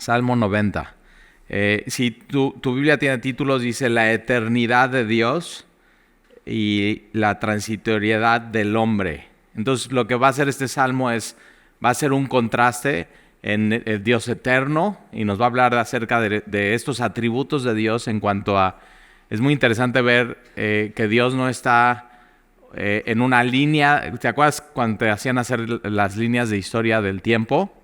Salmo 90. Si tu Biblia tiene títulos, dice la eternidad de Dios y la transitoriedad del hombre. Entonces lo que va a hacer este salmo va a ser un contraste en el Dios eterno y nos va a hablar acerca de estos atributos de Dios en cuanto a... Es muy interesante ver que Dios no está en una línea. ¿Te acuerdas cuando te hacían hacer las líneas de historia del tiempo?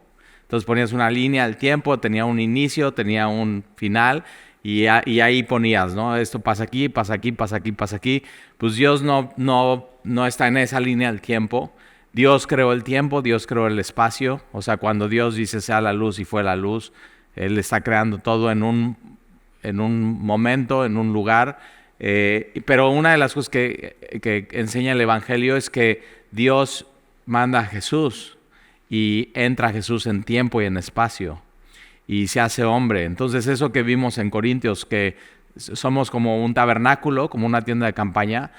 Entonces ponías una línea del tiempo, tenía un inicio, tenía un final y ahí ponías, ¿no? Esto pasa aquí, pasa aquí, pasa aquí, pasa aquí. Pues Dios no está en esa línea del tiempo. Dios creó el tiempo, Dios creó el espacio. O sea, cuando Dios dice sea la luz y fue la luz, Él está creando todo en un momento, en un lugar. Pero una de las cosas que enseña el Evangelio es que Dios manda a Jesús y entra Jesús en tiempo y en espacio y se hace hombre. Entonces eso que vimos en Corintios, que somos como un tabernáculo, como una tienda de campaña,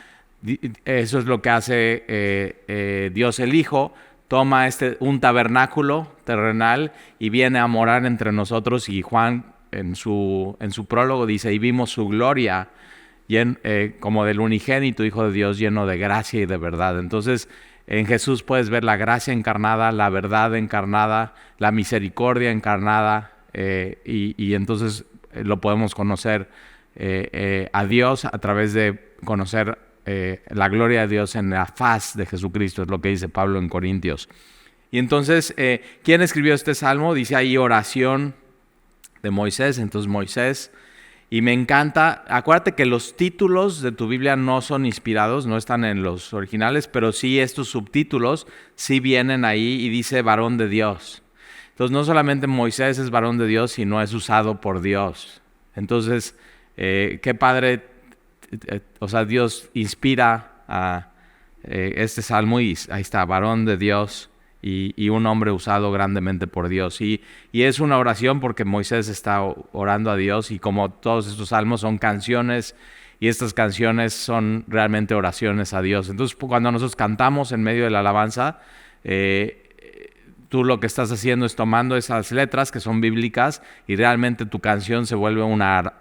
eso es lo que hace Dios el Hijo. Toma un tabernáculo terrenal y viene a morar entre nosotros, y Juan en su prólogo dice, y vimos su gloria como del unigénito Hijo de Dios, lleno de gracia y de verdad. Entonces en Jesús puedes ver la gracia encarnada, la verdad encarnada, la misericordia encarnada, y entonces lo podemos conocer a Dios a través de conocer la gloria de Dios en la faz de Jesucristo, es lo que dice Pablo en Corintios. Y entonces, ¿quién escribió este salmo? Dice ahí oración de Moisés. Entonces Moisés... Y me encanta, acuérdate que los títulos de tu Biblia no son inspirados, no están en los originales, pero sí estos subtítulos sí vienen ahí y dice varón de Dios. Entonces no solamente Moisés es varón de Dios, sino es usado por Dios. Entonces, qué padre, o sea, Dios inspira a este salmo y ahí está, varón de Dios. Y un hombre usado grandemente por Dios. Y es una oración porque Moisés está orando a Dios, y como todos estos salmos son canciones, y estas canciones son realmente oraciones a Dios. Entonces cuando nosotros cantamos en medio de la alabanza, tú lo que estás haciendo es tomando esas letras que son bíblicas y realmente tu canción se vuelve una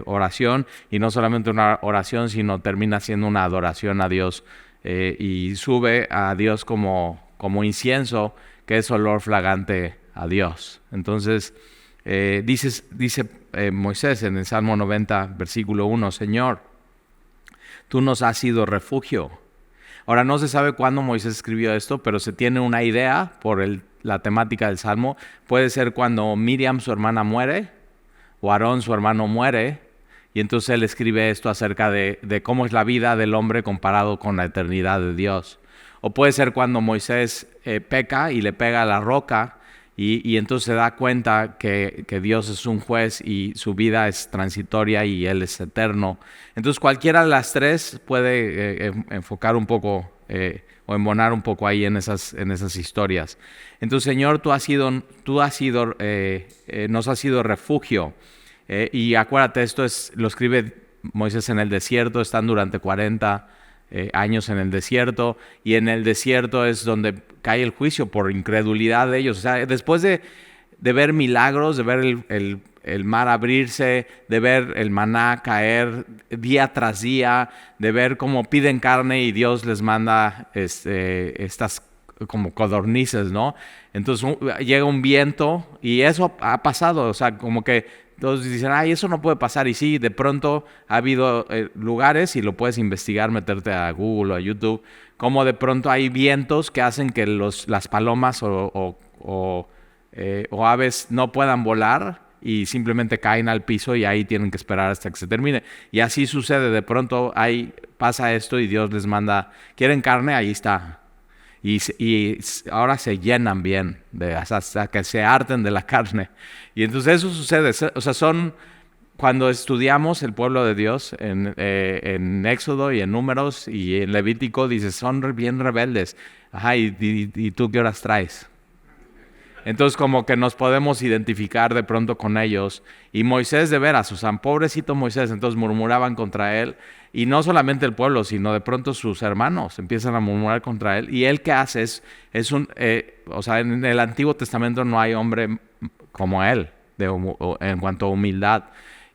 oración, y no solamente una oración, sino termina siendo una adoración a Dios, y sube a Dios como incienso, que es olor fragante a Dios. Entonces, dice Moisés en el Salmo 90, versículo 1, Señor, tú nos has sido refugio. Ahora, no se sabe cuándo Moisés escribió esto, pero se tiene una idea por la temática del Salmo. Puede ser cuando Miriam, su hermana, muere, o Aarón, su hermano, muere, y entonces él escribe esto acerca de cómo es la vida del hombre comparado con la eternidad de Dios. O puede ser cuando Moisés peca y le pega a la roca, y entonces se da cuenta que Dios es un juez y su vida es transitoria y Él es eterno. Entonces cualquiera de las tres puede enfocar un poco o embonar un poco ahí en esas historias. Entonces, Señor, nos has sido refugio. Y acuérdate, lo escribe Moisés en el desierto, están durante 40 años en el desierto, y en el desierto es donde cae el juicio por incredulidad de ellos. O sea, después de ver milagros, de ver el mar abrirse, de ver el maná caer día tras día, de ver cómo piden carne y Dios les manda estas como codornices, ¿no? Entonces llega un viento y eso ha pasado, o sea, como que todos dicen, ay, eso no puede pasar. Y sí, de pronto ha habido lugares, y lo puedes investigar, meterte a Google o a YouTube, como de pronto hay vientos que hacen que las palomas o aves no puedan volar y simplemente caen al piso, y ahí tienen que esperar hasta que se termine. Y así sucede, de pronto pasa esto y Dios les manda, ¿quieren carne? Ahí está. Y ahora se llenan bien, hasta que se harten de la carne. Y entonces eso sucede. O sea, cuando estudiamos el pueblo de Dios en Éxodo y en Números y en Levítico, dices, son bien rebeldes. Ajá, ¿y tú qué horas traes? Entonces como que nos podemos identificar de pronto con ellos. Y Moisés, de veras, o sea, pobrecito Moisés, entonces murmuraban contra él. Y no solamente el pueblo, sino de pronto sus hermanos empiezan a murmurar contra él. Y él, ¿qué hace? O sea, en el Antiguo Testamento no hay hombre como Él, en cuanto a humildad.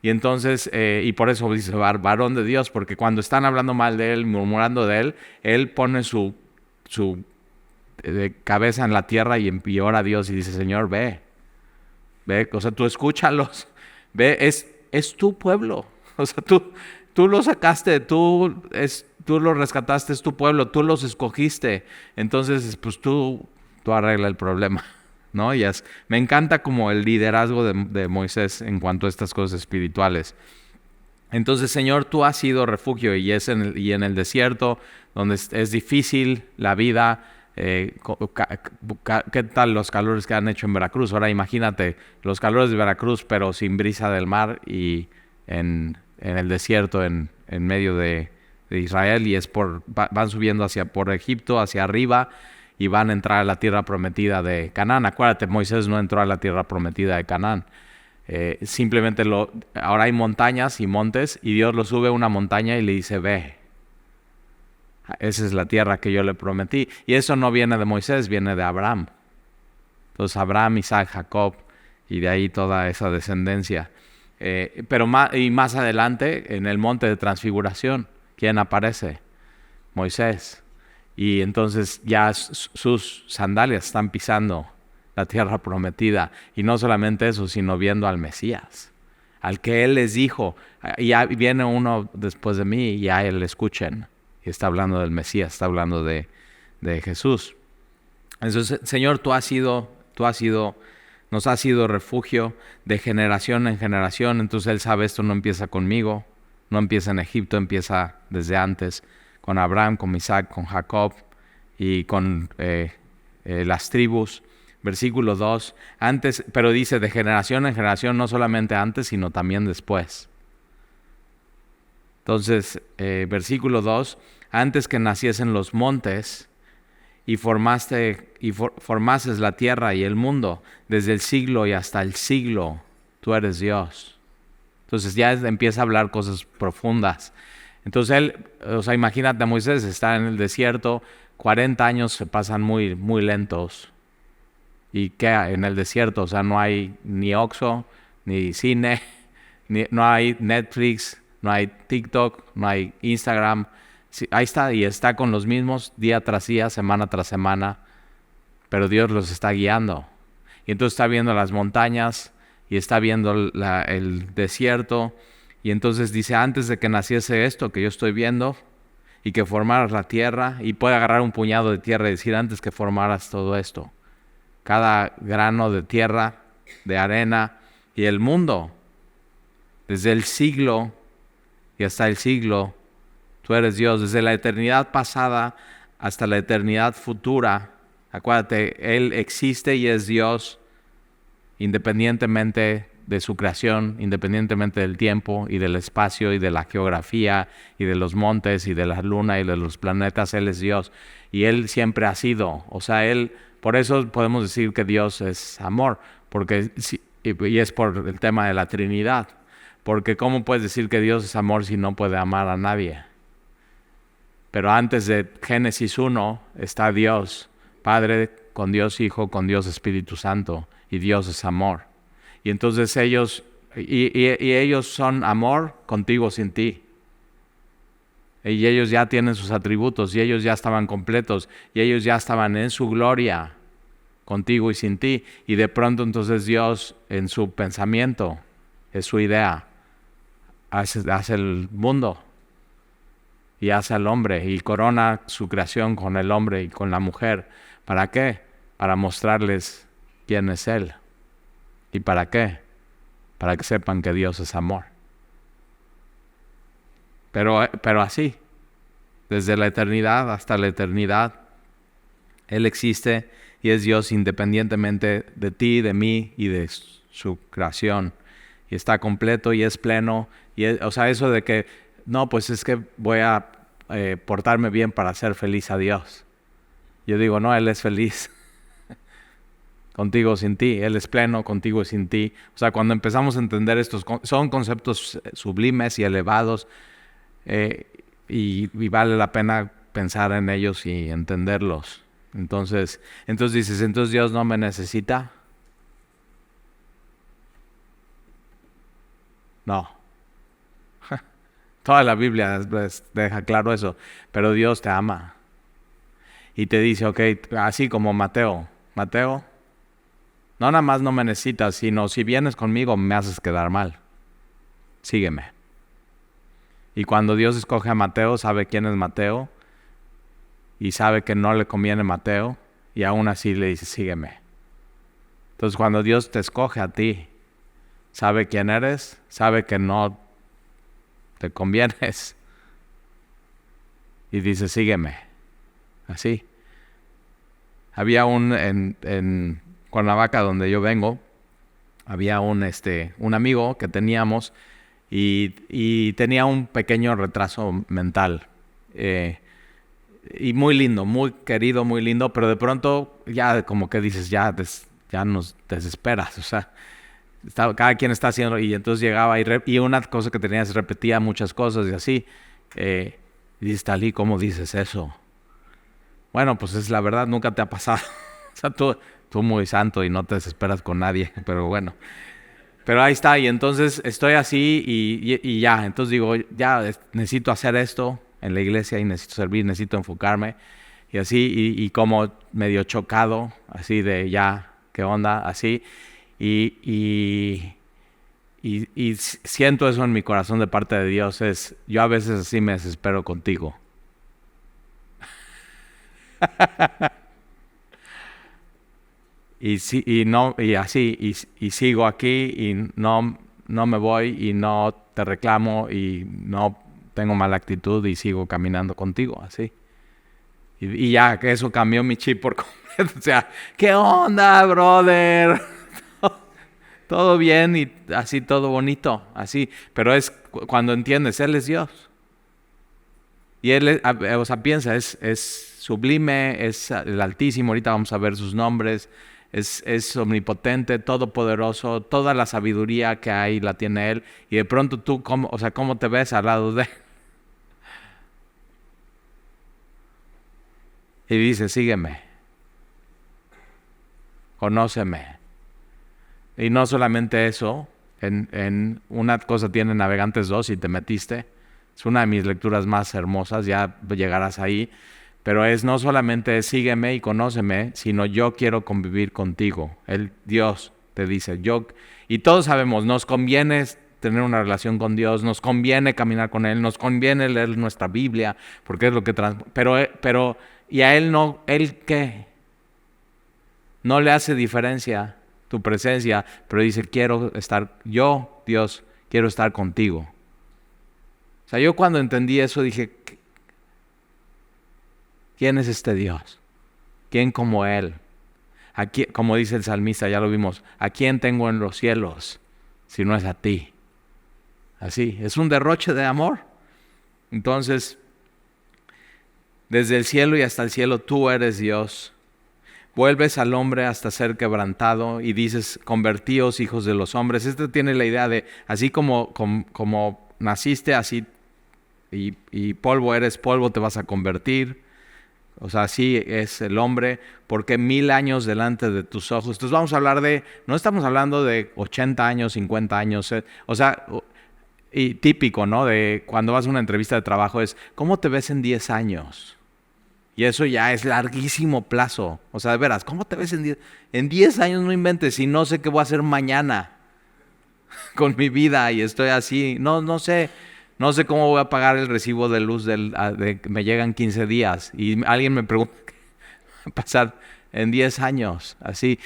Y entonces, y por eso dice varón de Dios, porque cuando están hablando mal de Él, murmurando de Él, Él pone su cabeza en la tierra y ora a Dios y dice, Señor, ve, o sea, tú escúchalos, ve, es tu pueblo, o sea, tú los sacaste, tú los rescataste, es tu pueblo, tú los escogiste, entonces pues tú arregla el problema, ¿no? Me encanta como el liderazgo de Moisés en cuanto a estas cosas espirituales. Entonces, Señor, tú has sido refugio y en el desierto donde es difícil la vida. ¿Qué tal los calores que han hecho en Veracruz? Ahora imagínate los calores de Veracruz, pero sin brisa del mar y en el desierto, en medio de Israel, y van subiendo por Egipto hacia arriba y van a entrar a la tierra prometida de Canaán. Acuérdate, Moisés no entró a la tierra prometida de Canaán. Simplemente ahora hay montañas y montes y Dios lo sube a una montaña y le dice, ve, esa es la tierra que yo le prometí. Y eso no viene de Moisés, viene de Abraham. Entonces Abraham, Isaac, Jacob, y de ahí toda esa descendencia. Pero más adelante, en el monte de transfiguración, ¿quién aparece? Moisés. Y entonces ya sus sandalias están pisando la tierra prometida. Y no solamente eso, sino viendo al Mesías, al que Él les dijo, ya viene uno después de mí y a Él le escuchen. Y está hablando del Mesías, está hablando de Jesús. Entonces, Señor, nos has sido refugio de generación en generación. Entonces Él sabe, esto no empieza conmigo, no empieza en Egipto, empieza desde antes, con Abraham, con Isaac, con Jacob y con las tribus. Versículo 2, pero dice de generación en generación, no solamente antes, sino también después. Entonces, versículo 2, antes que naciesen los montes y formases la tierra y el mundo, desde el siglo y hasta el siglo, tú eres Dios. Entonces ya empieza a hablar cosas profundas. Entonces Él, o sea, imagínate a Moisés, está en el desierto, 40 años se pasan muy, muy lentos. ¿Y qué en el desierto? O sea, no hay ni Oxxo, ni cine, no hay Netflix, no hay TikTok, no hay Instagram. Sí, ahí está, y está con los mismos día tras día, semana tras semana, pero Dios los está guiando. Y entonces está viendo las montañas y está viendo el desierto. Y entonces dice, antes de que naciese esto que yo estoy viendo y que formaras la tierra, y puede agarrar un puñado de tierra y decir, antes que formaras todo esto, cada grano de tierra, de arena y el mundo, desde el siglo y hasta el siglo, tú eres Dios, desde la eternidad pasada hasta la eternidad futura. Acuérdate, Él existe y es Dios independientemente de su creación, independientemente del tiempo y del espacio y de la geografía y de los montes y de la luna y de los planetas. Él es Dios y Él siempre ha sido. O sea, por eso podemos decir que Dios es amor, y es por el tema de la Trinidad. Porque ¿cómo puedes decir que Dios es amor si no puede amar a nadie? Pero antes de Génesis 1 está Dios, Padre con Dios Hijo, con Dios Espíritu Santo, y Dios es amor. Y entonces ellos son amor contigo, sin ti. Y ellos ya tienen sus atributos, y ellos ya estaban completos, y ellos ya estaban en su gloria, contigo y sin ti. Y de pronto entonces Dios, en su pensamiento, es su idea, hace el mundo y hace al hombre y corona su creación con el hombre y con la mujer. ¿Para qué? Para mostrarles quién es Él. ¿Y para qué? Para que sepan que Dios es amor. Pero así, desde la eternidad hasta la eternidad, Él existe y es Dios independientemente de ti, de mí y de su creación. Y está completo y es pleno. O sea, eso de que, no, pues es que voy a portarme bien para hacer feliz a Dios. Yo digo, no, Él es feliz. Contigo o sin ti, Él es pleno, contigo y sin ti. O sea, cuando empezamos a entender estos, son conceptos sublimes y elevados, y vale la pena pensar en ellos y entenderlos. Entonces dices, entonces Dios no me necesita. No. Toda la Biblia deja claro eso. Pero Dios te ama. Y te dice, ok, así como Mateo. Mateo, no nada más no me necesitas, sino si vienes conmigo me haces quedar mal. Sígueme. Y cuando Dios escoge a Mateo, sabe quién es Mateo. Y sabe que no le conviene Mateo. Y aún así le dice, sígueme. Entonces cuando Dios te escoge a ti, sabe quién eres, sabe que no te convienes. Y dice, sígueme. Así. Había en Cuernavaca, donde yo vengo, había un amigo que teníamos y tenía un pequeño retraso mental. Y muy lindo, muy querido, muy lindo, pero de pronto ya como que dices, ya nos desesperas, o sea, cada quien está haciendo, y entonces llegaba y una cosa que tenía es repetía muchas cosas y así. Y dices, Talí, ¿cómo dices eso? Bueno, pues es la verdad, nunca te ha pasado. O sea, tú muy santo y no te desesperas con nadie, pero bueno. Pero ahí está, y entonces estoy así y ya. Entonces digo, ya necesito hacer esto en la iglesia y necesito servir, necesito enfocarme. Y así, y como medio chocado, así de ya, ¿qué onda? Así. Y siento eso en mi corazón de parte de Dios. Yo a veces así me desespero contigo. Y sigo aquí y no me voy y no te reclamo y no tengo mala actitud y sigo caminando contigo, así. Y ya que eso cambió mi chip por completo. O sea, ¿qué onda, brother? Todo bien y así todo bonito, así. Pero es cuando entiendes, Él es Dios. Y Él, o sea, piensa, es sublime, es el Altísimo. Ahorita vamos a ver sus nombres. Es omnipotente, todopoderoso, toda la sabiduría que hay la tiene Él. Y de pronto tú, ¿cómo te ves al lado de Él? Y dice, sígueme, conóceme. Y no solamente eso, en una cosa tiene Navegantes 2 y te metiste. Es una de mis lecturas más hermosas, ya llegarás ahí. Pero no solamente sígueme y conóceme, sino yo quiero convivir contigo. Dios te dice, y todos sabemos, nos conviene tener una relación con Dios, nos conviene caminar con Él, nos conviene leer nuestra Biblia, porque es lo que pero y a Él no, ¿Él qué? No le hace diferencia tu presencia, pero dice, Dios, quiero estar contigo. O sea, yo cuando entendí eso dije, ¿quién es este Dios? ¿Quién como Él? Aquí, como dice el salmista, ya lo vimos, ¿a quién tengo en los cielos si no es a ti? Así, es un derroche de amor. Entonces, desde el cielo y hasta el cielo tú eres Dios. Vuelves al hombre hasta ser quebrantado y dices, convertíos hijos de los hombres. Este tiene la idea de, así como naciste, así y polvo eres, polvo te vas a convertir. O sea, así es el hombre, porque 1000 años delante de tus ojos. Entonces vamos a hablar no estamos hablando de 80 años, 50 años, o sea, y típico, ¿no? De cuando vas a una entrevista de trabajo es, ¿cómo te ves en 10 años? Y eso ya es larguísimo plazo. O sea, de veras, ¿cómo te ves en 10? En 10 años no inventes y no sé qué voy a hacer mañana con mi vida y estoy así. No sé. No sé cómo voy a pagar el recibo de luz me llegan 15 días. Y alguien me pregunta qué va a pasar en 10 años. Así,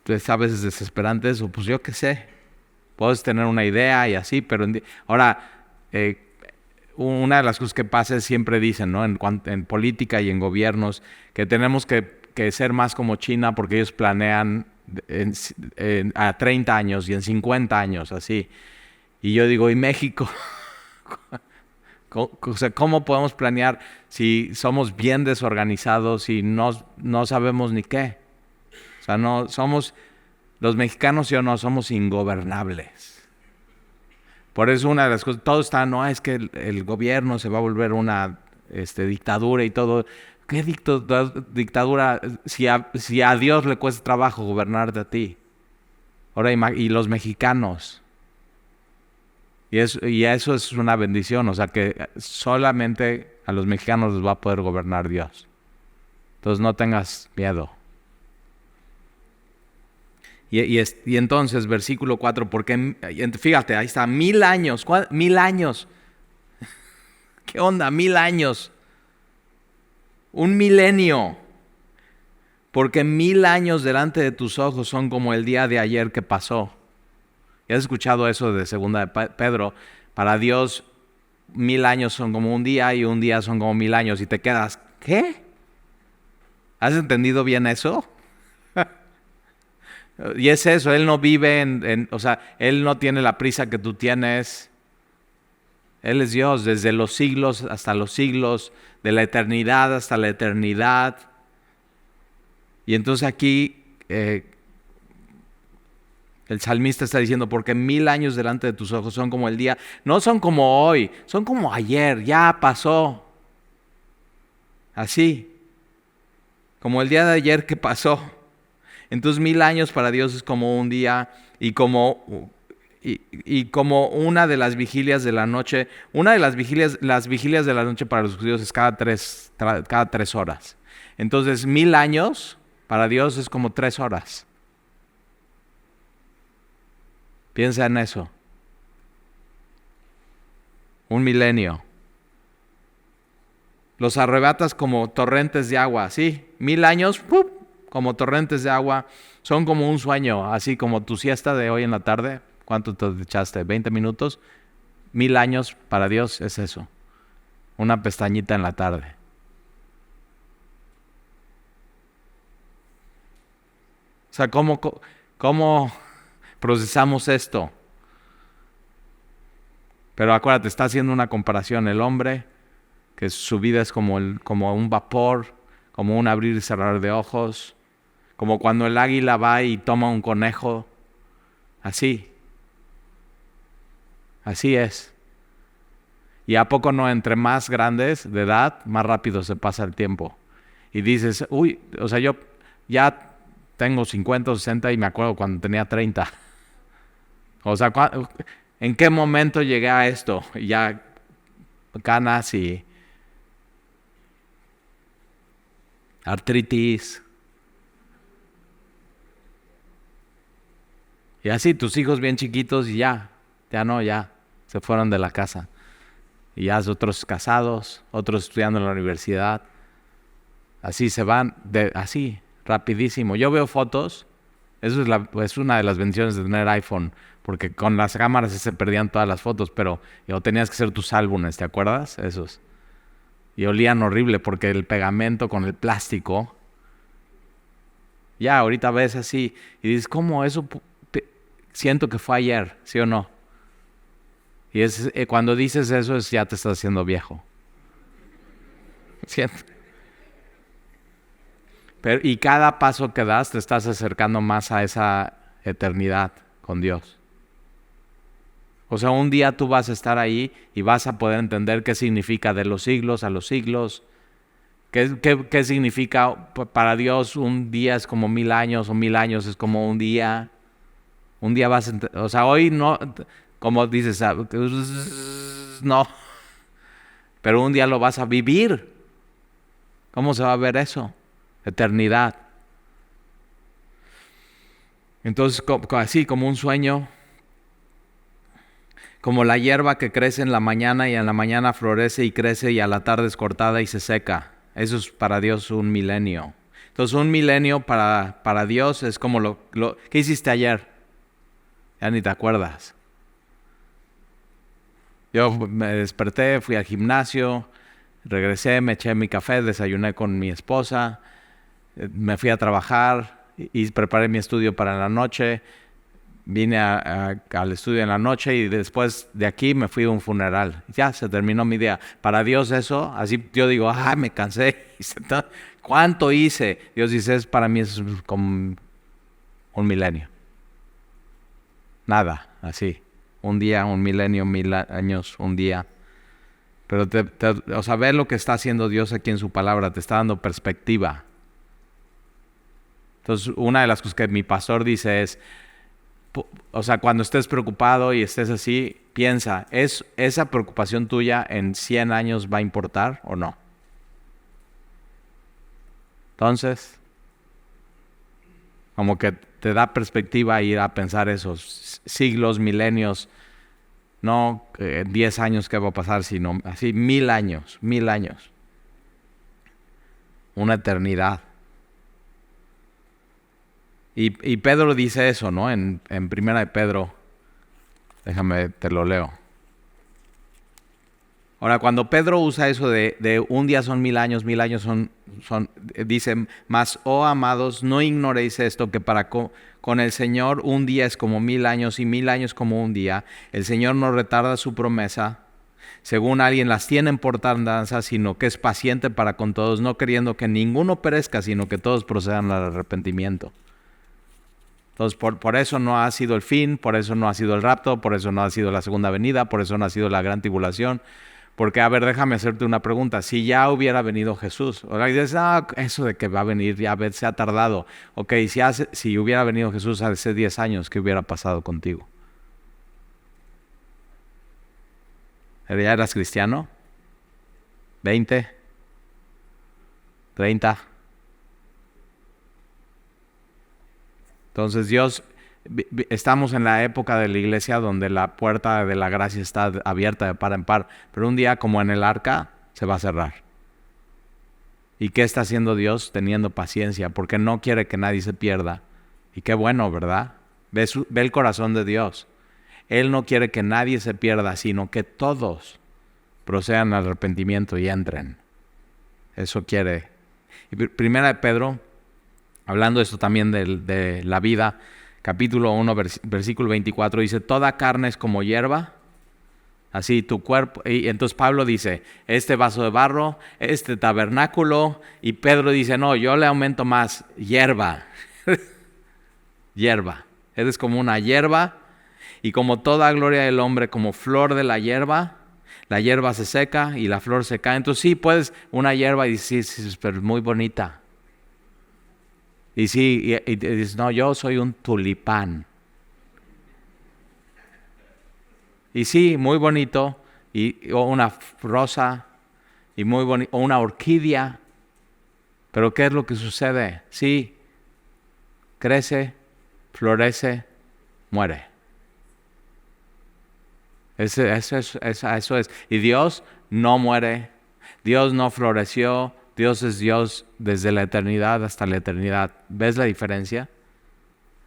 pues a veces desesperante eso. Pues yo qué sé. Puedes tener una idea y así, pero ahora, una de las cosas que pasa es siempre dicen, ¿no? En política y en gobiernos, que tenemos que ser más como China porque ellos planean a 30 años y en 50 años, así. Y yo digo, ¿y México? O sea, ¿cómo podemos planear si somos bien desorganizados y no sabemos ni qué? O sea, los mexicanos, ¿sí o no? Somos ingobernables. Por eso una de las cosas, todo está, no, es que el gobierno se va a volver una dictadura y todo. ¿Qué dictadura? Si a Dios le cuesta trabajo gobernarte a ti. Ahora, y los mexicanos. Y eso es una bendición, o sea que solamente a los mexicanos les va a poder gobernar Dios. Entonces no tengas miedo. Y entonces, versículo 4, porque, fíjate, ahí está, 1000 años, 1000 años. ¿Qué onda? 1000 años. Un milenio. Porque 1000 años delante de tus ojos son como el día de ayer que pasó. ¿Ya has escuchado eso de segunda de Pedro? Para Dios 1000 años son como un día y un día son como 1000 años. Y te quedas, ¿qué? ¿Has entendido bien eso? Y es eso, Él no vive o sea, Él no tiene la prisa que tú tienes. Él es Dios desde los siglos hasta los siglos, de la eternidad hasta la eternidad. Y entonces aquí el salmista está diciendo, porque 1000 años delante de tus ojos son como el día, no son como hoy, son como ayer, ya pasó. Así, como el día de ayer que pasó. Entonces 1000 años para Dios es como un día y como una de las vigilias de la noche. Una de las vigilias de la noche para los judíos es cada 3 horas. Entonces 1000 años para Dios es como 3 horas. Piensa en eso. Un milenio. Los arrebatas como torrentes de agua, ¿sí? 1000 años, ¡pup!, como torrentes de agua, son como un sueño, así como tu siesta de hoy en la tarde. ¿Cuánto te echaste? ¿20 minutos? 1000 años para Dios es eso, una pestañita en la tarde. O sea, ¿cómo procesamos esto? Pero acuérdate, está haciendo una comparación el hombre, que su vida es como un vapor, como un abrir y cerrar de ojos, como cuando el águila va y toma un conejo, así es. Y a poco no, entre más grandes de edad, más rápido se pasa el tiempo. Y dices, uy, o sea, yo ya tengo 50 o 60 y me acuerdo cuando tenía 30. O sea, ¿en qué momento llegué a esto? Y ya canas y artritis. Y así, tus hijos bien chiquitos y ya se fueron de la casa. Y ya otros casados, otros estudiando en la universidad. Así se van, así, rapidísimo. Yo veo fotos, eso es una de las bendiciones de tener iPhone, porque con las cámaras se perdían todas las fotos, pero tenías que hacer tus álbumes, ¿te acuerdas? Esos. Y olían horrible porque el pegamento con el plástico. Ya, ahorita ves así y dices, ¿cómo eso? Siento que fue ayer, ¿sí o no? Y cuando dices eso ya te estás haciendo viejo. Siento. Y cada paso que das te estás acercando más a esa eternidad con Dios. O sea, un día tú vas a estar ahí y vas a poder entender qué significa de los siglos a los siglos. ¿Qué significa para Dios un día es como 1000 años o 1000 años es como un día? Un día vas a... O sea, hoy no... Como dices, no. Pero un día lo vas a vivir. ¿Cómo se va a ver eso? Eternidad. Entonces, así como un sueño, como la hierba que crece en la mañana y en la mañana florece y crece y a la tarde es cortada y se seca. Eso es para Dios un milenio. Entonces, un milenio para Dios es como ¿qué hiciste ayer? Ya ni te acuerdas. Yo me desperté, fui al gimnasio, regresé, me eché mi café, desayuné con mi esposa, me fui a trabajar y preparé mi estudio para la noche. Vine al estudio en la noche y después de aquí me fui a un funeral. Ya se terminó mi día. Para Dios eso, así yo digo, me cansé. ¿Cuánto hice? Dios dice, para mí es como un milenio. Nada, así. Un día, un milenio, 1000 años, un día. Pero o sea, ver lo que está haciendo Dios aquí en su palabra, te está dando perspectiva. Entonces, una de las cosas que mi pastor dice es, O sea, cuando estés preocupado y estés así, piensa, ¿es esa preocupación tuya en 100 años va a importar o no? Entonces, como que te da perspectiva ir a pensar esos siglos, milenios, no 10 años qué va a pasar, sino así 1000 años, 1000 años. Una eternidad. Y Pedro dice eso, ¿no? En Primera de Pedro, déjame, te lo leo. Ahora, cuando Pedro usa eso de un día son 1000 años dice, mas, oh amados, no ignoréis esto, que con el Señor un día es como 1000 años y 1000 años como un día. El Señor no retarda su promesa, según alguien las tiene por tardanza, sino que es paciente para con todos, no queriendo que ninguno perezca, sino que todos procedan al arrepentimiento. Entonces, por eso no ha sido el fin, por eso no ha sido el rapto, por eso no ha sido la segunda venida, por eso no ha sido la gran tribulación. Porque, a ver, déjame hacerte una pregunta. Si ya hubiera venido Jesús, o dices, eso de que va a venir, ya se ha tardado. Ok, si hubiera venido Jesús hace 10 años, ¿qué hubiera pasado contigo? ¿Ya eras cristiano? ¿20? ¿30? Entonces estamos en la época de la iglesia donde la puerta de la gracia está abierta de par en par, pero un día como en el arca se va a cerrar. ¿Y qué está haciendo Dios? Teniendo paciencia, porque no quiere que nadie se pierda. Y qué bueno, ¿verdad? Ve el corazón de Dios. Él no quiere que nadie se pierda, sino que todos procedan al arrepentimiento y entren. Eso quiere. Y Primera de Pedro, hablando esto también de la vida, capítulo 1, versículo 24, dice, toda carne es como hierba, así tu cuerpo. Y entonces Pablo dice, este vaso de barro, este tabernáculo, y Pedro dice, no, yo le aumento más, hierba. Hierba. Eres como una hierba, y como toda gloria del hombre, como flor de la hierba se seca y la flor se cae. Entonces sí, puedes una hierba y sí, pero es muy bonita. Y sí, y dices, no, yo soy un tulipán. Y sí, muy bonito, o una rosa, y muy bonito, o una orquídea. Pero ¿qué es lo que sucede? Sí, crece, florece, muere. Eso es. Y Dios no muere, Dios no floreció, Dios es Dios desde la eternidad hasta la eternidad. ¿Ves la diferencia?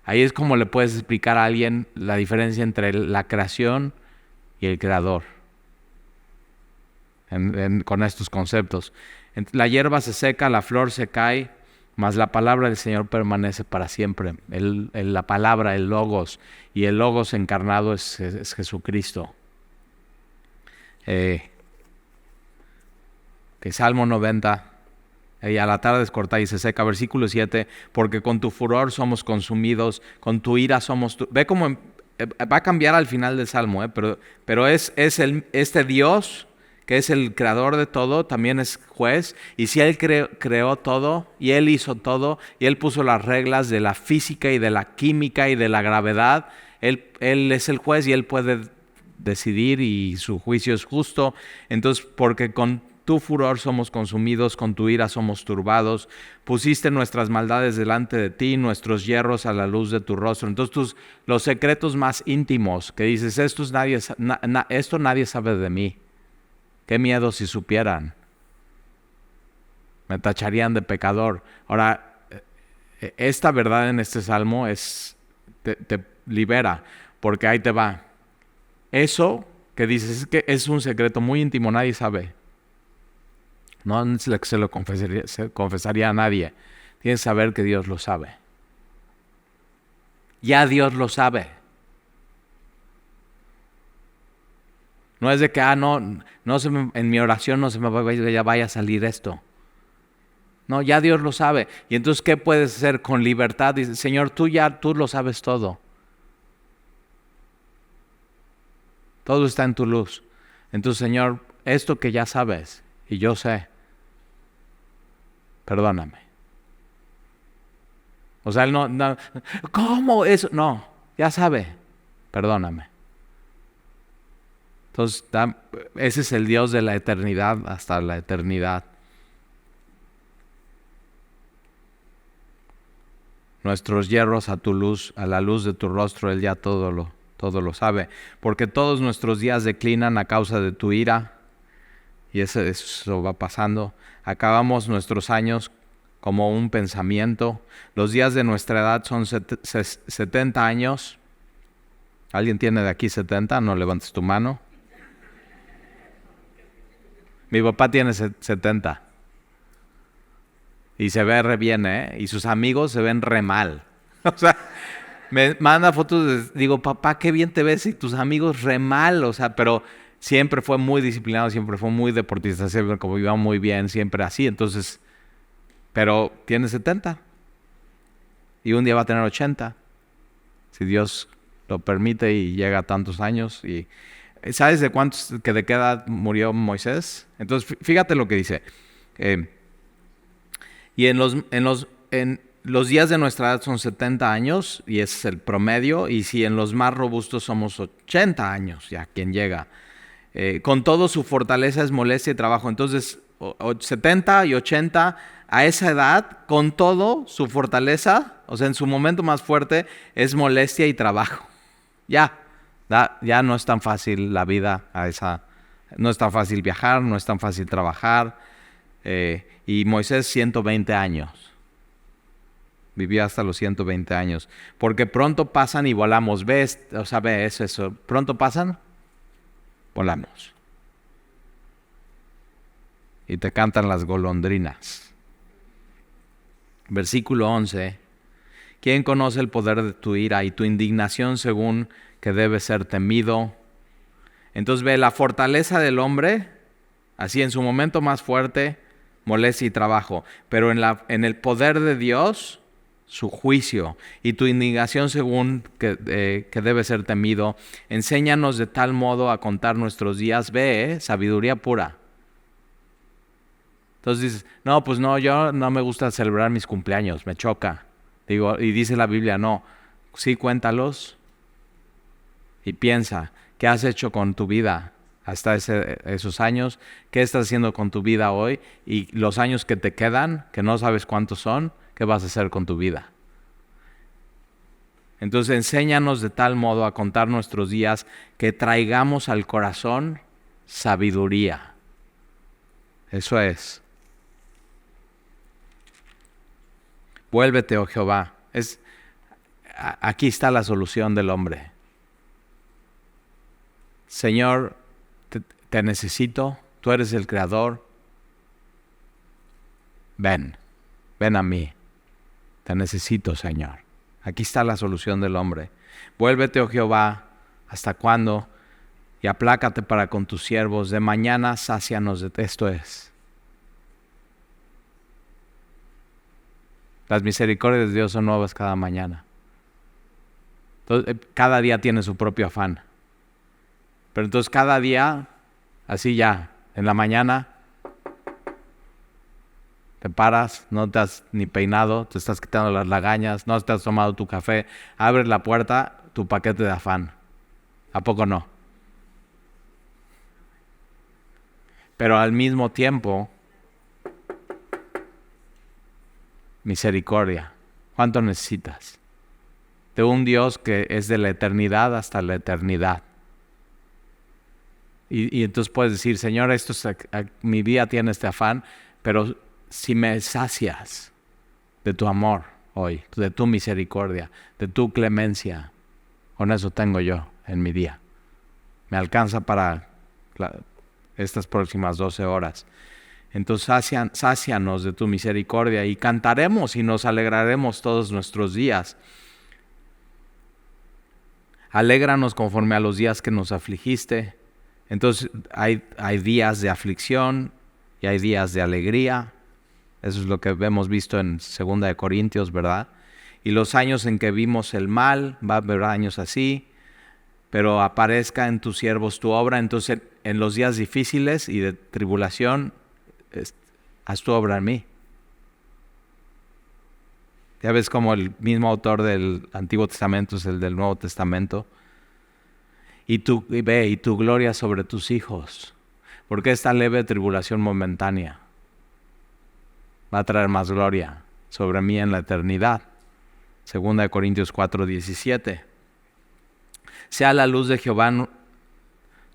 Ahí es como le puedes explicar a alguien la diferencia entre la creación y el creador. Con estos conceptos. La hierba se seca, la flor se cae, mas la palabra del Señor permanece para siempre. La palabra, el logos, y el logos encarnado es Jesucristo. Que Salmo 90, y a la tarde es corta y se seca, versículo 7, porque con tu furor somos consumidos, con tu ira somos... Ve cómo va a cambiar al final del Salmo, pero este Dios, que es el creador de todo, también es juez, y si Él creó todo, y Él hizo todo, y Él puso las reglas de la física y de la química y de la gravedad, Él es el juez y Él puede decidir y su juicio es justo. Entonces, porque con tu furor somos consumidos, con tu ira somos turbados, pusiste nuestras maldades delante de ti, nuestros hierros a la luz de tu rostro. Entonces los secretos más íntimos que dices, esto nadie sabe de mí. Qué miedo si supieran. Me tacharían de pecador. Ahora, esta verdad en este salmo te libera, porque ahí te va. Eso que dices es que es un secreto muy íntimo, nadie sabe. No se lo confesaría a nadie. Tienes que saber que Dios lo sabe. Ya Dios lo sabe. No es de que, en mi oración no se me vaya a salir esto. No, ya Dios lo sabe. Y entonces, ¿qué puedes hacer con libertad? Dice, Señor, tú lo sabes todo. Todo está en tu luz. Entonces, Señor, esto que ya sabes, y yo sé, perdóname. O sea, Él no, ¿cómo eso? No, ya sabe, perdóname. Entonces, ese es el Dios de la eternidad hasta la eternidad. Nuestros yerros a tu luz, a la luz de tu rostro, Él ya todo lo sabe. Porque todos nuestros días declinan a causa de tu ira. Y eso va pasando. Acabamos nuestros años como un pensamiento. Los días de nuestra edad son 70 años. ¿Alguien tiene de aquí 70? No levantes tu mano. Mi papá tiene 70. Y se ve re bien, ¿eh? Y sus amigos se ven re mal. O sea, me manda fotos, digo, papá, qué bien te ves, y tus amigos re mal. O sea, pero siempre fue muy disciplinado, siempre fue muy deportista, siempre como iba muy bien, siempre así. Entonces, pero tiene 70. Y un día va a tener 80. Si Dios lo permite y llega a tantos años. Y ¿sabes de qué edad murió Moisés? Entonces, fíjate lo que dice. Y en los días de nuestra edad son 70 años, y ese es el promedio. Y si en los más robustos somos 80 años, ya quien llega. Con todo, su fortaleza es molestia y trabajo. Entonces, 70 y 80, a esa edad, con todo, su fortaleza, o sea, en su momento más fuerte, es molestia y trabajo. Ya no es tan fácil la vida no es tan fácil viajar, no es tan fácil trabajar. Y Moisés 120 años. Vivió hasta los 120 años. Porque pronto pasan y volamos. ¿Ves? O sea, ves eso. Pronto pasan, volamos. Y te cantan las golondrinas. Versículo 11. ¿Quién conoce el poder de tu ira y tu indignación según que debe ser temido? Entonces ve la fortaleza del hombre, así en su momento más fuerte, molestia y trabajo. Pero en el poder de Dios, su juicio, y tu indignación según que debe ser temido. Enséñanos de tal modo a contar nuestros días. Sabiduría pura. Entonces dices, no, pues no, yo no me gusta celebrar mis cumpleaños, me choca. Digo, y dice la Biblia, no, sí, cuéntalos y piensa, ¿qué has hecho con tu vida hasta esos años? ¿Qué estás haciendo con tu vida hoy? Y los años que te quedan, que no sabes cuántos son, ¿qué vas a hacer con tu vida? Entonces, enséñanos de tal modo a contar nuestros días que traigamos al corazón sabiduría. Eso es. Vuélvete, oh Jehová. Aquí está la solución del hombre. Señor, te necesito, tú eres el creador. Ven a mí. Te necesito, Señor. Aquí está la solución del hombre. Vuélvete, oh Jehová, ¿hasta cuándo? Y aplácate para con tus siervos. De mañana sácianos de esto es. Las misericordias de Dios son nuevas cada mañana. Entonces, cada día tiene su propio afán. Pero entonces cada día, así ya, en la mañana, te paras, no te has ni peinado, te estás quitando las lagañas, no te has tomado tu café, abres la puerta, tu paquete de afán. ¿A poco no? Pero al mismo tiempo, misericordia. ¿Cuánto necesitas? De un Dios que es de la eternidad hasta la eternidad. Y entonces puedes decir, Señor, mi vida tiene este afán, pero si me sacias de tu amor hoy, de tu misericordia, de tu clemencia, con eso tengo yo en mi día. Me alcanza para estas próximas 12 horas. Entonces sácianos de tu misericordia y cantaremos y nos alegraremos todos nuestros días. Alégranos conforme a los días que nos afligiste. Entonces hay días de aflicción y hay días de alegría. Eso es lo que hemos visto en 2 de Corintios, ¿verdad? Y los años en que vimos el mal, va a haber años así, pero aparezca en tus siervos tu obra. Entonces en los días difíciles y de tribulación, haz tu obra en mí. Ya ves como el mismo autor del Antiguo Testamento es el del Nuevo Testamento. Y tu gloria sobre tus hijos. Porque esta leve tribulación momentánea va a traer más gloria sobre mí en la eternidad. 2 Corintios 4:17. Sea la luz de Jehová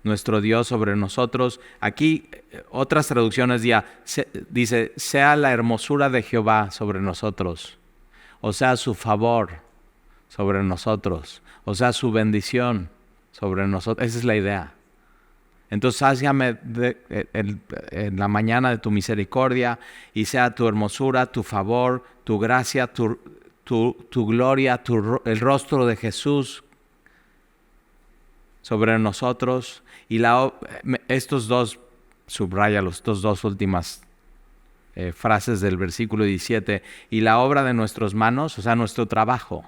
nuestro Dios sobre nosotros. Aquí otras traducciones dice, sea la hermosura de Jehová sobre nosotros. O sea, su favor sobre nosotros. O sea, su bendición sobre nosotros. Esa es la idea. Entonces, sáciame en la mañana de tu misericordia, y sea tu hermosura, tu favor, tu gracia, tu gloria, el rostro de Jesús sobre nosotros. Y estos dos, subráyalos, estas dos últimas frases del versículo 17. Y la obra de nuestras manos, o sea, nuestro trabajo.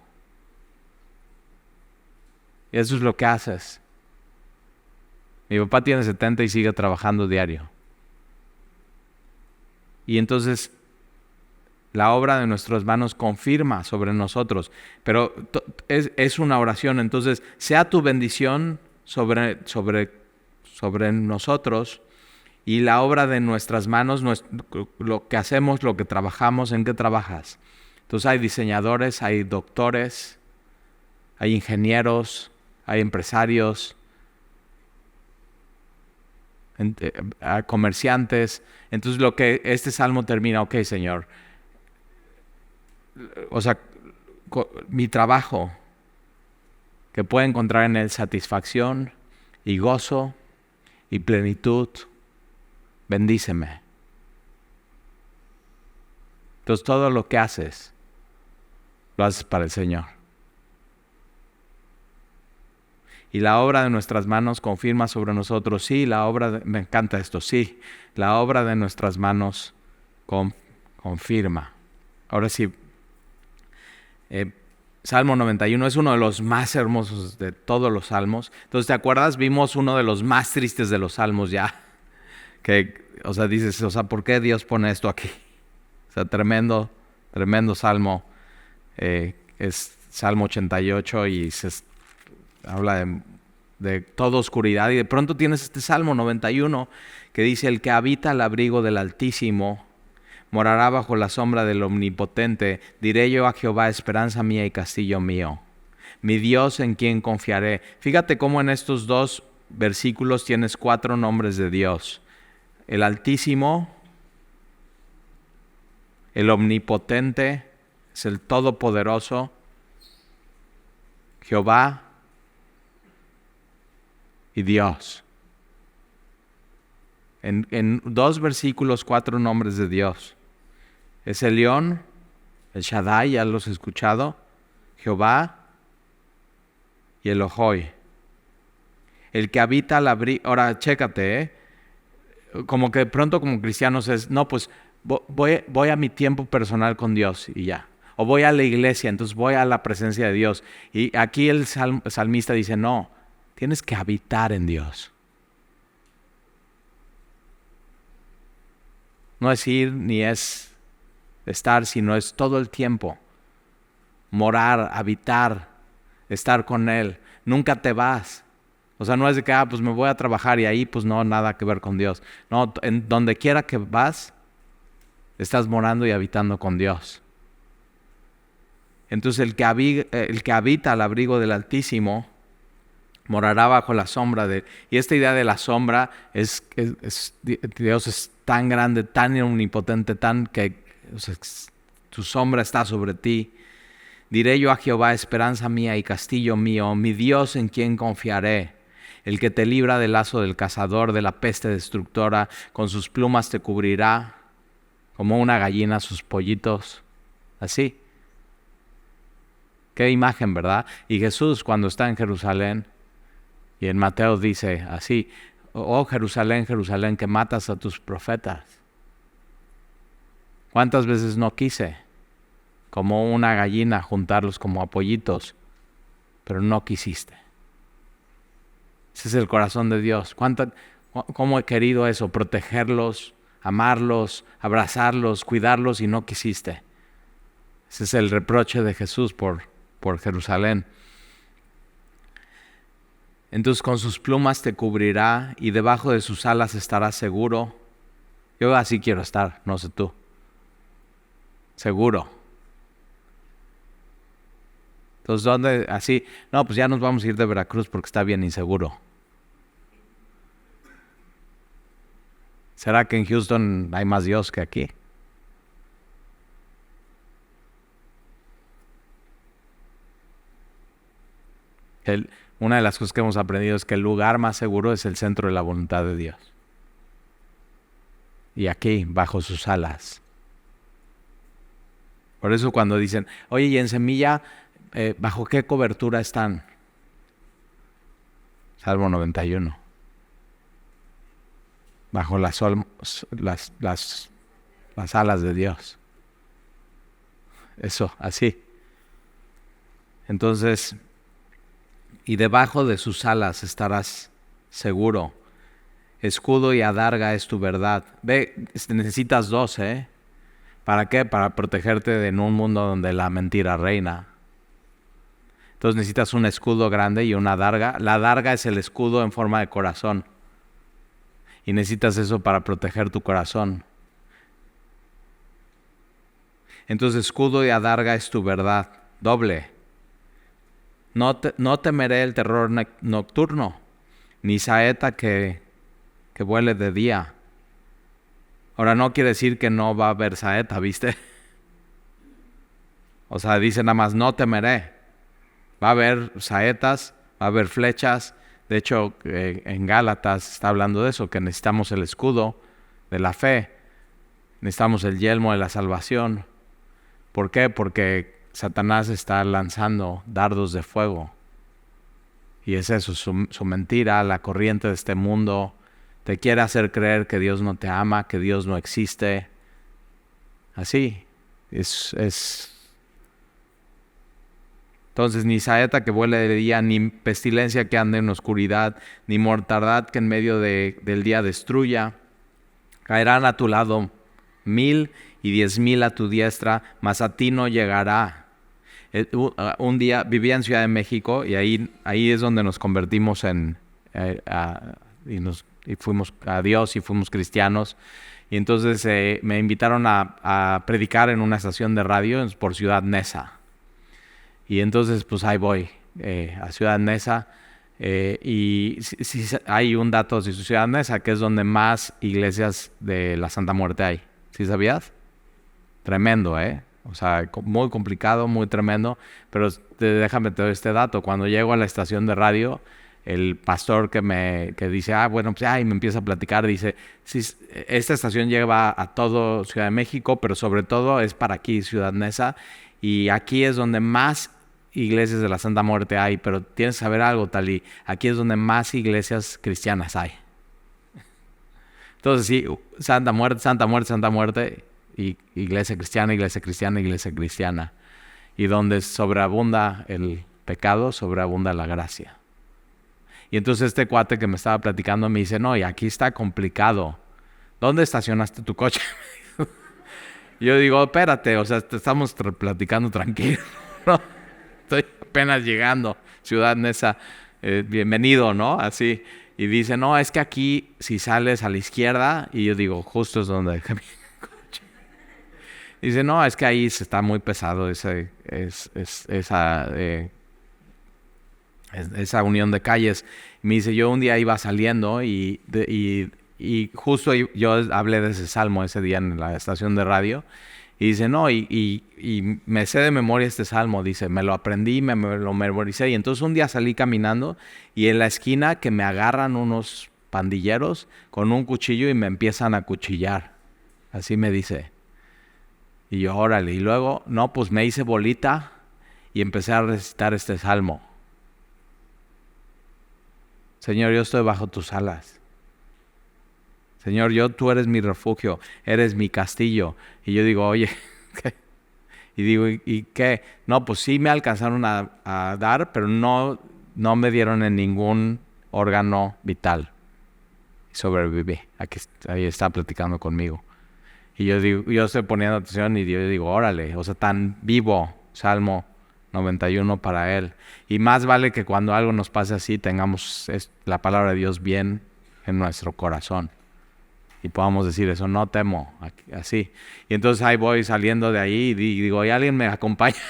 Eso es lo que haces. Mi papá tiene 70 y sigue trabajando diario. Y entonces la obra de nuestras manos confirma sobre nosotros. Pero es una oración. Entonces, sea tu bendición sobre nosotros, y la obra de nuestras manos, lo que hacemos, lo que trabajamos. ¿En qué trabajas? Entonces hay diseñadores, hay doctores, hay ingenieros, hay empresarios, comerciantes. Entonces lo que este salmo termina, ok, Señor, o sea, mi trabajo, que puedo encontrar en él satisfacción y gozo y plenitud, bendíceme. Entonces todo lo que haces, lo haces para el Señor. Y la obra de nuestras manos confirma sobre nosotros. Sí, me encanta esto, sí. La obra de nuestras manos confirma. Ahora sí, Salmo 91 es uno de los más hermosos de todos los salmos. Entonces, ¿te acuerdas? Vimos uno de los más tristes de los salmos ya. Que, o sea, dices, o sea, ¿por qué Dios pone esto aquí? O sea, tremendo salmo. Es Salmo 88 y habla de toda oscuridad. Y de pronto tienes este Salmo 91 que dice, el que habita al abrigo del Altísimo morará bajo la sombra del Omnipotente. Diré yo a Jehová, esperanza mía y castillo mío, mi Dios en quien confiaré. Fíjate cómo en estos dos versículos tienes 4 nombres de Dios. El Altísimo, el Omnipotente, es el Todopoderoso, Jehová y Dios. En 2 versículos, 4 nombres de Dios. Es el León, el Shaddai, ya los he escuchado, Jehová y el Ojoy. El que habita al abrigo. Ahora, chécate, como que de pronto como cristianos es, no, pues voy a mi tiempo personal con Dios y ya. O voy a la iglesia, entonces voy a la presencia de Dios. Y aquí el salmista dice, no, tienes que habitar en Dios. No es ir ni es estar, sino es todo el tiempo. Morar, habitar, estar con Él. Nunca te vas. O sea, no es de que, pues me voy a trabajar y ahí pues no, nada que ver con Dios. No, en donde quiera que vas, estás morando y habitando con Dios. Entonces el que habita al abrigo del Altísimo morará bajo la sombra de... Y esta idea de la sombra Dios es tan grande, tan omnipotente, tan que tu sombra está sobre ti. Diré yo a Jehová, esperanza mía y castillo mío, mi Dios en quien confiaré. El que te libra del lazo del cazador, de la peste destructora, con sus plumas te cubrirá, como una gallina sus pollitos. Así. Qué imagen, ¿verdad? Y Jesús cuando está en Jerusalén, y en Mateo dice así, oh Jerusalén, Jerusalén, que matas a tus profetas. ¿Cuántas veces no quise, como una gallina, juntarlos como a pollitos, pero no quisiste? Ese es el corazón de Dios. ¿Cómo he querido eso? Protegerlos, amarlos, abrazarlos, cuidarlos y no quisiste. Ese es el reproche de Jesús por Jerusalén. Entonces con sus plumas te cubrirá y debajo de sus alas estarás seguro. Yo así quiero estar, no sé tú. Seguro. Entonces, ¿dónde? Así, no, pues ya nos vamos a ir de Veracruz porque está bien inseguro. ¿Será que en Houston hay más Dios que aquí? Una de las cosas que hemos aprendido es que el lugar más seguro es el centro de la voluntad de Dios. Y aquí, bajo sus alas. Por eso cuando dicen, oye, y en Semilla, ¿bajo qué cobertura están? Salmo 91. Bajo las alas de Dios. Eso, así. Entonces, y debajo de sus alas estarás seguro. Escudo y adarga es tu verdad. Ve, necesitas dos, ¿eh? ¿Para qué? Para protegerte en un mundo donde la mentira reina. Entonces necesitas un escudo grande y una adarga. La adarga es el escudo en forma de corazón. Y necesitas eso para proteger tu corazón. Entonces escudo y adarga es tu verdad. Doble. No temeré el terror nocturno, ni saeta que vuele de día. Ahora no quiere decir que no va a haber saeta, ¿viste? O sea, dice nada más, no temeré. Va a haber saetas, va a haber flechas. De hecho, en Gálatas está hablando de eso, que necesitamos el escudo de la fe. Necesitamos el yelmo de la salvación. ¿Por qué? Porque Satanás está lanzando dardos de fuego. Y es eso, su mentira, la corriente de este mundo. Te quiere hacer creer que Dios no te ama, que Dios no existe. Así. Entonces, ni saeta que vuele de día, ni pestilencia que ande en oscuridad, ni mortandad que en medio del día destruya. Caerán a tu lado 1000 y 10,000 a tu diestra, mas a ti no llegará. Un día vivía en Ciudad de México y ahí es donde nos convertimos y fuimos a Dios y fuimos cristianos. Y entonces me invitaron a predicar en una estación de radio por Ciudad Neza. Y entonces pues ahí voy a Ciudad Neza. Y sí, hay un dato de Ciudad Neza que es donde más iglesias de la Santa Muerte hay. ¿Sí sabías? Tremendo, ¿eh? O sea, muy complicado, muy tremendo. Pero déjame te doy este dato. Cuando llego a la estación de radio, el pastor que dice, bueno, pues y me empieza a platicar, dice, sí, esta estación lleva a todo Ciudad de México, pero sobre todo es para aquí, Ciudad Neza. Y aquí es donde más iglesias de la Santa Muerte hay. Pero tienes que saber algo, Talí. Aquí es donde más iglesias cristianas hay. Entonces sí, Santa Muerte, Santa Muerte, Santa Muerte. Y iglesia cristiana, iglesia cristiana, iglesia cristiana. Y donde sobreabunda el pecado, sobreabunda la gracia. Y entonces este cuate que me estaba platicando me dice, no, y aquí está complicado. ¿Dónde estacionaste tu coche? Y yo digo, espérate, o sea, te estamos platicando tranquilo, ¿no? Estoy apenas llegando, Ciudad Neza, bienvenido, ¿no? Así. Y dice, no, es que aquí si sales a la izquierda, y yo digo, justo es donde dejé mi coche. Dice, no, es que ahí se está muy pesado esa unión de calles. Me dice, yo un día iba saliendo y justo yo hablé de ese salmo ese día en la estación de radio. Y dice, no, y me sé de memoria este salmo. Dice, me lo aprendí, me lo memoricé. Y entonces un día salí caminando y en la esquina que me agarran unos pandilleros con un cuchillo y me empiezan a cuchillar. Así me dice. Y yo, órale. Y luego, no, pues me hice bolita y empecé a recitar este salmo. Señor, yo estoy bajo tus alas. Señor, tú eres mi refugio, eres mi castillo. Y yo digo, oye, ¿qué? Y digo, ¿y qué? No, pues sí me alcanzaron a dar, pero no me dieron en ningún órgano vital. Y sobreviví. Ahí está platicando conmigo. Y yo estoy poniendo atención y yo digo, órale, o sea, tan vivo, Salmo 91 para él. Y más vale que cuando algo nos pase así, tengamos la palabra de Dios bien en nuestro corazón. Y podamos decir eso, no temo, así. Y entonces ahí voy saliendo de ahí y digo, ¿y alguien me acompaña?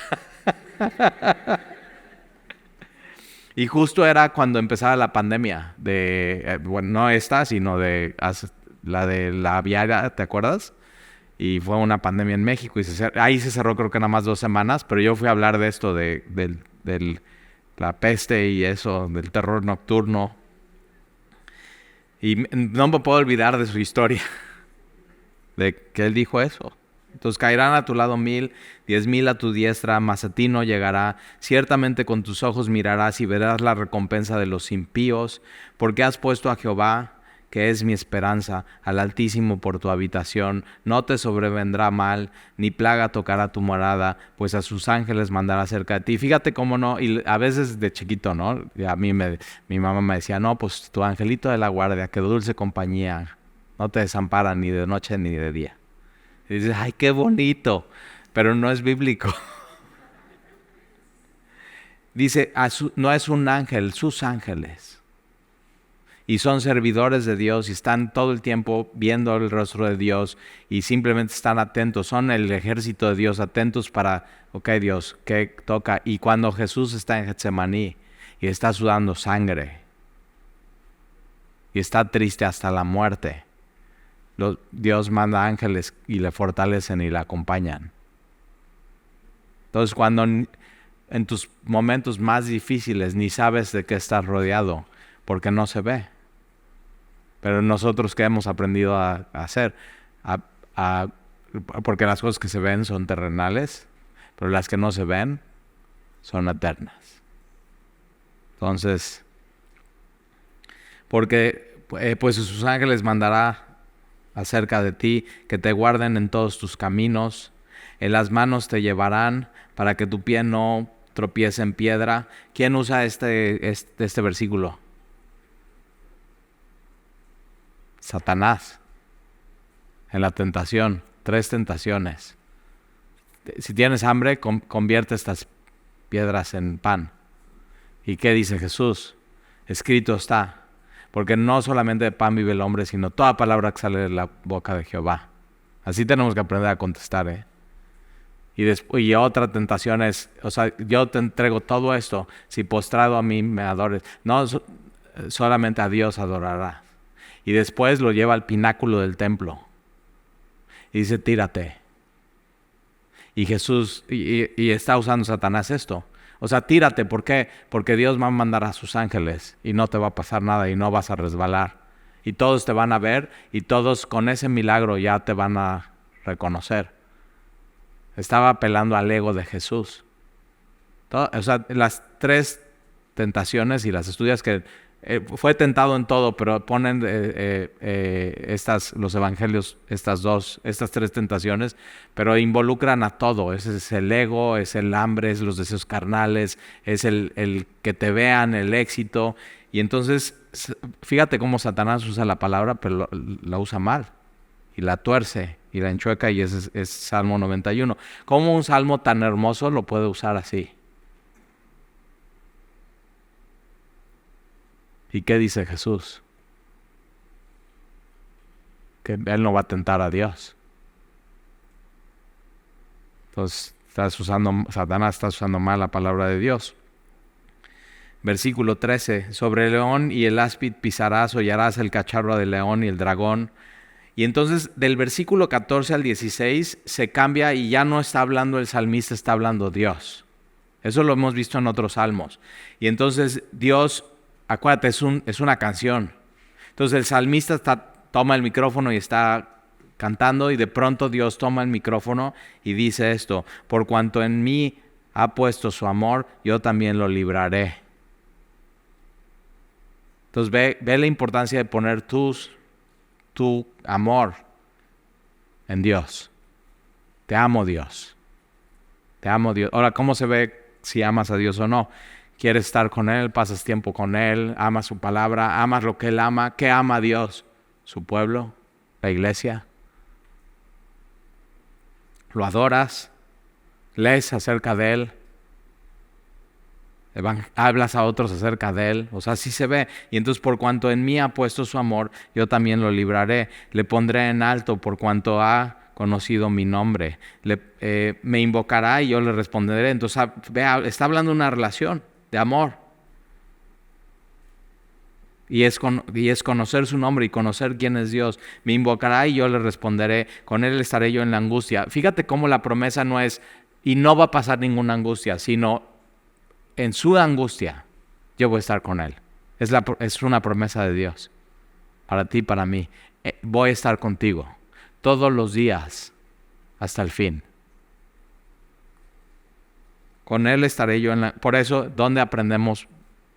Y justo era cuando empezaba la pandemia, bueno, no esta, sino la de la aviaria, ¿te acuerdas? Y fue una pandemia en México y ahí se cerró creo que nada más 2 semanas, pero yo fui a hablar de esto, de la peste y eso, del terror nocturno. Y no me puedo olvidar de su historia, de que él dijo eso. Entonces caerán a tu lado 1000, 10,000 a tu diestra, mas a ti no llegará. Ciertamente con tus ojos mirarás y verás la recompensa de los impíos, porque has puesto a Jehová, que es mi esperanza, al Altísimo por tu habitación. No te sobrevendrá mal, ni plaga tocará tu morada, pues a sus ángeles mandará cerca de ti. Fíjate cómo no, y a veces de chiquito, ¿no? Y mi mamá me decía, no, pues tu angelito de la guardia, que dulce compañía, no te desampara ni de noche ni de día. Y dices, ay, qué bonito, pero no es bíblico. Dice, no es un ángel, sus ángeles. Y son servidores de Dios y están todo el tiempo viendo el rostro de Dios y simplemente están atentos. Son el ejército de Dios, atentos para, ok Dios, ¿qué toca? Y cuando Jesús está en Getsemaní y está sudando sangre y está triste hasta la muerte, Dios manda ángeles y le fortalecen y le acompañan. Entonces cuando en tus momentos más difíciles ni sabes de qué estás rodeado, porque no se ve. Pero nosotros que hemos aprendido a hacer, porque las cosas que se ven son terrenales, pero las que no se ven son eternas. Entonces, porque pues sus ángeles mandará acerca de ti, que te guarden en todos tus caminos, en las manos te llevarán para que tu pie no tropiece en piedra. ¿Quién usa este versículo? Satanás. En la tentación, 3 tentaciones. Si tienes hambre, convierte estas piedras en pan. ¿Y qué dice Jesús? Escrito está. Porque no solamente de pan vive el hombre, sino toda palabra que sale de la boca de Jehová. Así tenemos que aprender a contestar, Y otra tentación es, o sea, yo te entrego todo esto, si postrado a mí me adores. No, solamente a Dios adorará. Y después lo lleva al pináculo del templo. Y dice, tírate. Y Jesús, y está usando Satanás esto. O sea, tírate, ¿por qué? Porque Dios va a mandar a sus ángeles y no te va a pasar nada y no vas a resbalar. Y todos te van a ver y todos con ese milagro ya te van a reconocer. Estaba apelando al ego de Jesús. O sea, las 3 tentaciones y las estudias que fue tentado en todo, pero ponen los evangelios, estas 3 tentaciones, pero involucran a todo. Ese es el ego, es el hambre, es los deseos carnales, es el que te vean, el éxito. Y entonces, fíjate cómo Satanás usa la palabra, pero la usa mal. Y la tuerce y la enchueca, y ese es Salmo 91. ¿Cómo un salmo tan hermoso lo puede usar así? ¿Y qué dice Jesús? Que Él no va a tentar a Dios. Entonces, Satanás está usando mal la palabra de Dios. Versículo 13. Sobre el león y el áspid pisarás, hollarás el cacharro del león y el dragón. Y entonces, del versículo 14 al 16, se cambia y ya no está hablando el salmista, está hablando Dios. Eso lo hemos visto en otros salmos. Y entonces, Dios, acuérdate, es una canción. Entonces el salmista toma el micrófono y está cantando, y de pronto Dios toma el micrófono y dice esto: por cuanto en mí ha puesto su amor, yo también lo libraré. Entonces ve la importancia de poner tu amor en Dios. Te amo, Dios. Te amo, Dios. Ahora, ¿cómo se ve si amas a Dios o no? ¿Quieres estar con Él? ¿Pasas tiempo con Él? ¿Amas su palabra? ¿Amas lo que Él ama? ¿Qué ama Dios? ¿Su pueblo? ¿La iglesia? lo adoras, lees acerca de Él, hablas a otros acerca de Él, o sea, así se ve. Y entonces, por cuanto en mí ha puesto su amor, yo también lo libraré, le pondré en alto por cuanto ha conocido mi nombre, me invocará y yo le responderé. Entonces, está hablando de una relación de amor. Y es conocer su nombre y conocer quién es Dios. Me invocará y yo le responderé. Con Él estaré yo en la angustia. Fíjate cómo la promesa no es, y no va a pasar ninguna angustia, sino en su angustia yo voy a estar con Él. Es una promesa de Dios. Para ti y para mí. Voy a estar contigo todos los días hasta el fin. Con Él estaré yo Por eso, ¿dónde aprendemos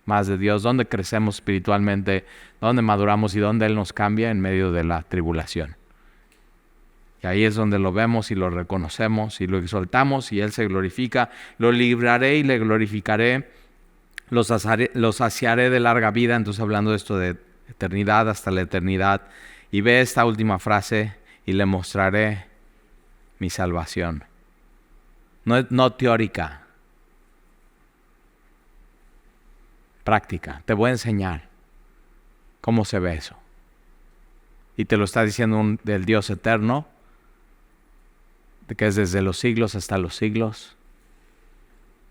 más de Dios? ¿Dónde crecemos espiritualmente? ¿Dónde maduramos y dónde Él nos cambia? En medio de la tribulación. Y ahí es donde lo vemos y lo reconocemos y lo exaltamos y Él se glorifica. Lo libraré y le glorificaré. Los saciaré de larga vida. Entonces, hablando de esto de eternidad hasta la eternidad. Y ve esta última frase: y le mostraré mi salvación. No teórica. Práctica. Te voy a enseñar cómo se ve eso. Y te lo está diciendo del Dios eterno, que es desde los siglos hasta los siglos,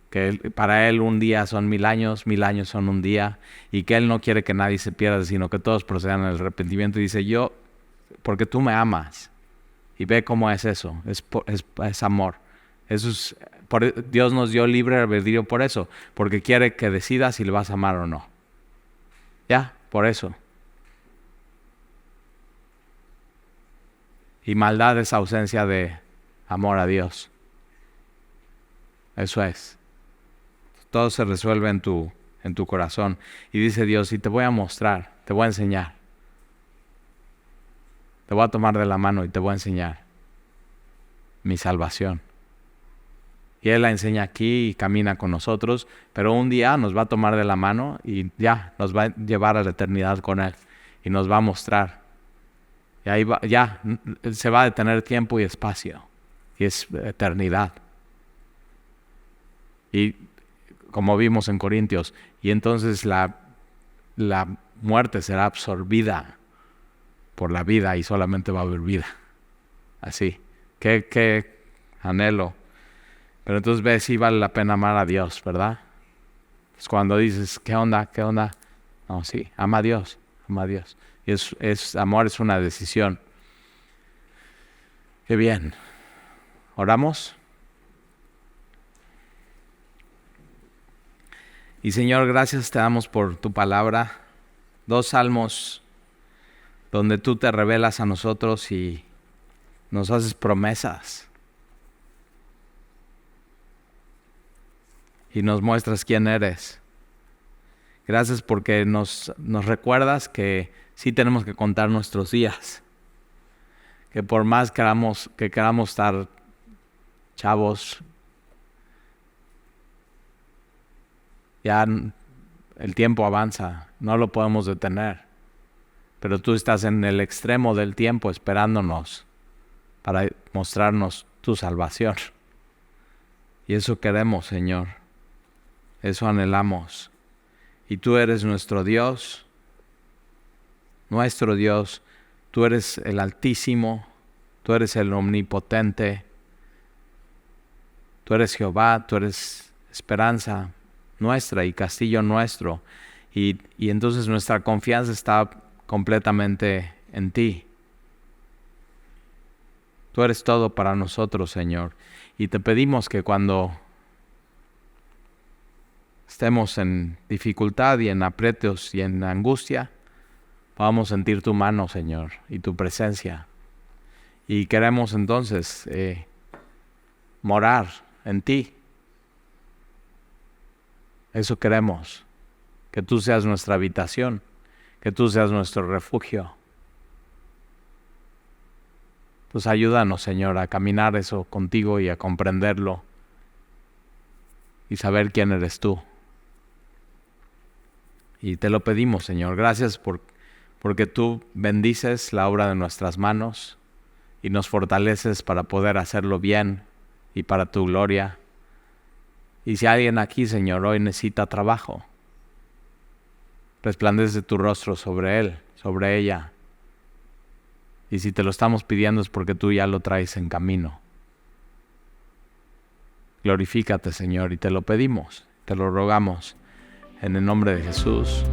que para Él un día son 1000 años, 1000 años son un día, y que Él no quiere que nadie se pierda, sino que todos procedan al arrepentimiento. Y dice: yo, porque tú me amas. Y ve cómo es eso, es amor. Dios nos dio libre albedrío por eso, porque quiere que decidas si le vas a amar o no. Ya, por eso. Y maldad es ausencia de amor a Dios. Eso es. Todo se resuelve en tu corazón. Y dice Dios: y te voy a mostrar, te voy a enseñar. Te voy a tomar de la mano y te voy a enseñar mi salvación. Y Él la enseña aquí y camina con nosotros, pero un día nos va a tomar de la mano y ya nos va a llevar a la eternidad con Él y nos va a mostrar. Y ahí se va a detener tiempo y espacio y es eternidad. Y como vimos en Corintios, y entonces la muerte será absorbida por la vida y solamente va a haber vida. Así. Qué anhelo. Pero entonces ves si vale la pena amar a Dios, ¿verdad? Es cuando dices: ¿qué onda? ¿Qué onda? No, sí, ama a Dios, ama a Dios. Y amor es una decisión. Qué bien. ¿Oramos? Y Señor, gracias te damos por tu palabra. 2 salmos donde tú te revelas a nosotros y nos haces promesas. Y nos muestras quién eres. Gracias porque nos recuerdas que sí tenemos que contar nuestros días. Que por más que queramos estar chavos, ya el tiempo avanza, no lo podemos detener. Pero tú estás en el extremo del tiempo esperándonos para mostrarnos tu salvación. Y eso queremos, Señor. Eso anhelamos. Y tú eres nuestro Dios. Nuestro Dios. Tú eres el Altísimo. Tú eres el Omnipotente. Tú eres Jehová. Tú eres esperanza nuestra y castillo nuestro. Y entonces nuestra confianza está completamente en ti. Tú eres todo para nosotros, Señor. Y te pedimos que cuando estemos en dificultad y en aprietos y en angustia, podamos sentir tu mano, Señor, y tu presencia. Y queremos entonces morar en ti. Eso queremos, que tú seas nuestra habitación, que tú seas nuestro refugio. Pues ayúdanos, Señor, a caminar eso contigo y a comprenderlo y saber quién eres tú. Y te lo pedimos, Señor. Gracias porque tú bendices la obra de nuestras manos y nos fortaleces para poder hacerlo bien y para tu gloria. Y si alguien aquí, Señor, hoy necesita trabajo, resplandece tu rostro sobre él, sobre ella. Y si te lo estamos pidiendo es porque tú ya lo traes en camino. Glorifícate, Señor, y te lo pedimos, te lo rogamos, en el nombre de Jesús.